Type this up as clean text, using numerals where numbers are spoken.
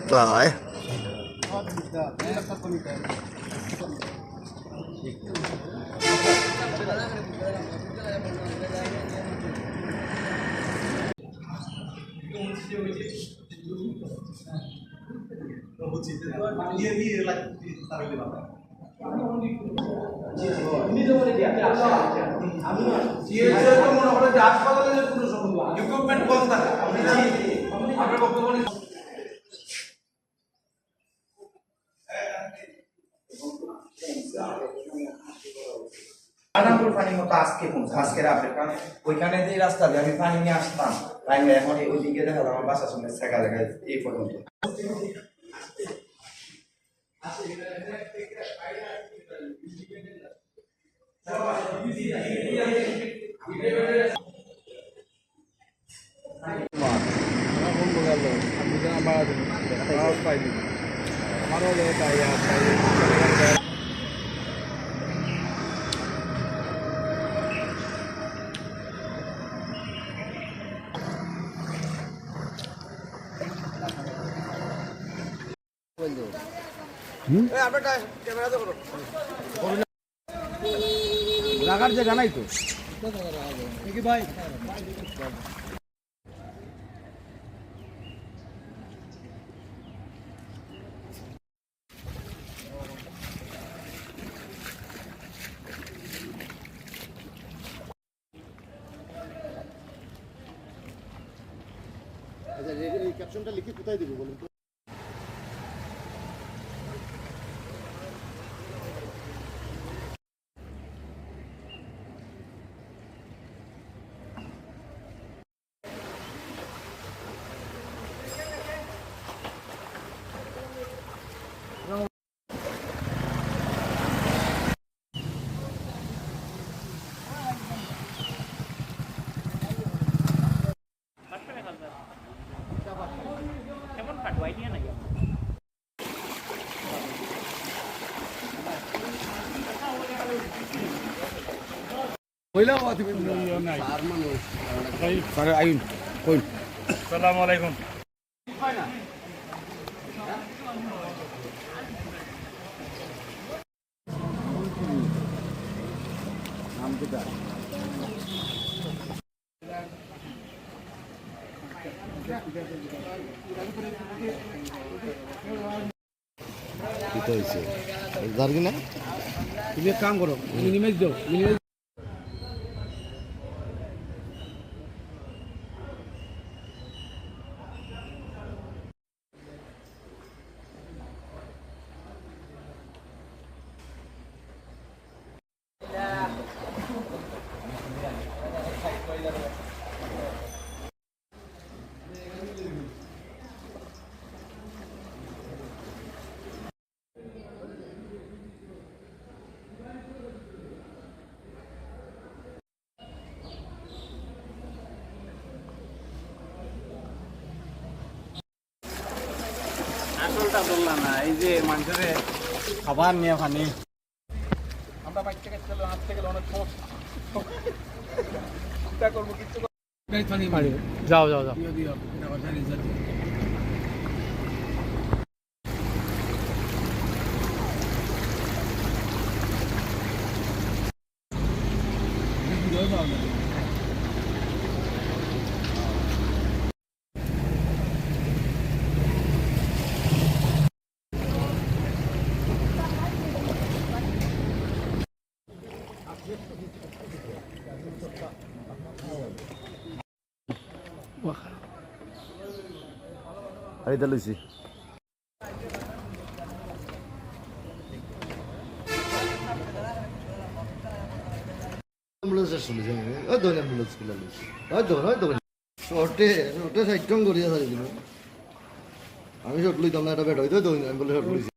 Rồi. আনারপুর পানি মতো আজকের আপডেট কারণ ওইখানে যে রাস্তা দিয়ে আমি পানি নিয়ে আসতাম তাই এখন ওইদিকে দেখা আমার বাসার সঙ্গে শেখা দেখা এই পর্যন্ত রাখার জায়গা নাই তো ভাই এই ক্যাপশনটা লিখে কোথায় দেবো বলুন তো? আসসালামু আলাইকুম। তুমি এক কাম করো, মিনিমাইজ দাও, মিনিমাইজ আসলটা বললাম না, এই যে মানুষের খাবার নিয়ে পানি আমরা বাইক থেকে চলে হাত থেকে অনেক সমস্যা করবো কিছু যাও যাও যাও Ahí te lo hice. Ambulance আসলে যাবে ওই ধরে অ্যাম্বুলেন্স গুলো ওই ধরে শর্টে সাইড টং করিয়া থাকে আমি শর্ট লইতাম না এটা বেটা হইতো অ্যাম্বুলেন্স শর্ট লইছি